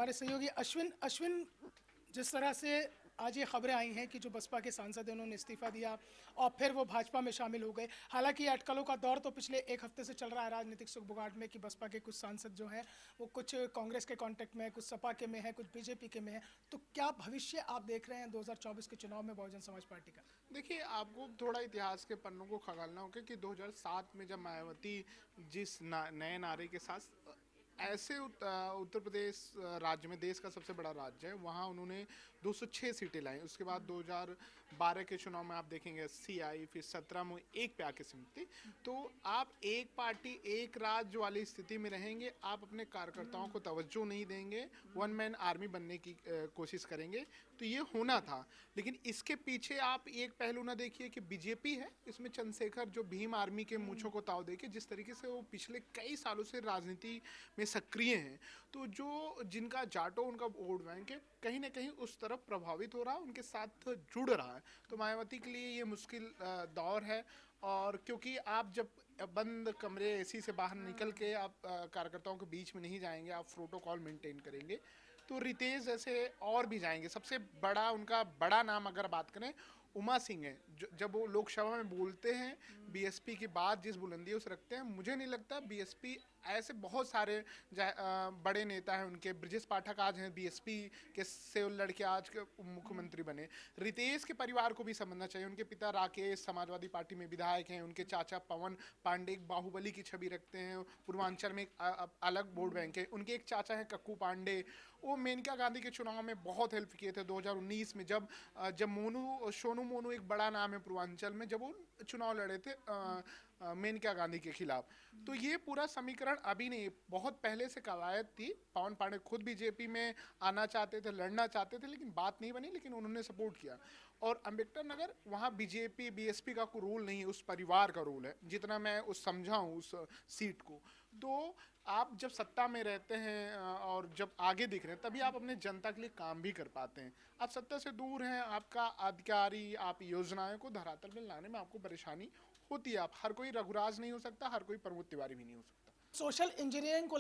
हमारे सहयोगी अश्विन अश्विन जिस तरह से आज ये खबरें आई हैं कि जो बसपा के सांसद हैं उन्होंने इस्तीफा दिया और फिर वो भाजपा में शामिल हो गए। हालांकि अटकलों का दौर तो पिछले एक हफ्ते से चल रहा है राजनीतिक सुगबुगाहट में कि बसपा के कुछ सांसद जो हैं वो कुछ कांग्रेस के कांटेक्ट में है, कुछ सपा के में है, कुछ बीजेपी के में है। तो क्या भविष्य आप देख रहे हैं 2024 के चुनाव में बहुजन समाज पार्टी का? देखिए, आपको थोड़ा इतिहास के पन्नों को खंगालना होगा कि 2007 में जब मायावती जिस नए नारे के साथ ऐसे उत्तर प्रदेश राज्य में, देश का सबसे बड़ा राज्य है, वहाँ उन्होंने 206 सीटें लाई। उसके बाद 2012 के चुनाव में आप देखेंगे 80 आई, फिर 17 में एक पे आके सिमटी। तो आप एक पार्टी एक राज्य वाली स्थिति में रहेंगे, आप अपने कार्यकर्ताओं को तवज्जो नहीं देंगे, वन मैन आर्मी बनने की कोशिश करेंगे। तो ये होना था, लेकिन इसके पीछे आप एक पहलू ना देखिए कि बीजेपी है, इसमें चंद्रशेखर जो भीम आर्मी के मूंछों को ताव देके जिस तरीके से वो पिछले कई सालों से राजनीति में सक्रिय हैं, तो जो जिनका जाटो उनका वोट बैंक है कहीं ना कहीं उस तरफ प्रभावित हो रहा है, उनके साथ जुड़ रहा है। तो मायावती के लिए ये मुश्किल दौर है। और क्योंकि आप जब बंद कमरे एसी से बाहर निकल के आप कार्यकर्ताओं के बीच में नहीं जाएंगे, आप प्रोटोकॉल मेंटेन करेंगे, तो रितेश जैसे और भी जाएंगे। सबसे बड़ा उनका बड़ा नाम अगर बात करें, उमा सिंह है। जब वो लोकसभा में बोलते हैं, बीएसपी की बात जिस बुलंदी उस रखते हैं, मुझे नहीं लगता बीएसपी ऐसे बहुत सारे बड़े नेता हैं उनके। ब्रजेश पाठक आज हैं बीएसपी के से लड़के आज के मुख्यमंत्री बने। रितेश के परिवार को भी समझना चाहिए। उनके पिता राकेश समाजवादी पार्टी में विधायक हैं, उनके चाचा पवन पांडे एक बाहुबली की छवि रखते हैं, पूर्वांचल में एक अलग वोट बैंक है। उनके एक चाचा हैं कक्कू पांडे, वो मेनका गांधी के चुनाव में बहुत हेल्प किए थे 2019 में, जब जब सोनू मोनू एक बड़ा नाम है पूर्वांचल में, जब वो चुनाव लड़े थे मेनका गांधी के खिलाफ। तो ये पूरा समीकरण अभी नहीं, बहुत पहले से कवायद थी। पवन पांडे खुद बीजेपी में आना चाहते थे, लड़ना चाहते थे, लेकिन बात नहीं बनी, लेकिन उन्होंने सपोर्ट किया। और अम्बेडकर नगर वहाँ बीजेपी बीएसपी का कोई रोल नहीं है, उस परिवार का रोल है, जितना मैं उस समझा हूँ उस सीट को। तो आप जब सत्ता में रहते हैं और जब आगे दिख रहे हैं, तभी आप अपने जनता के लिए काम भी कर पाते हैं। आप सत्ता से दूर हैं, आपका अधिकारी, आप योजनाएं को धरातल में लाने में आपको परेशानी होती है। आप हर कोई रघुराज नहीं हो सकता, हर कोई प्रमोद तिवारी भी नहीं हो सकता। सोशल इंजीनियरिंग को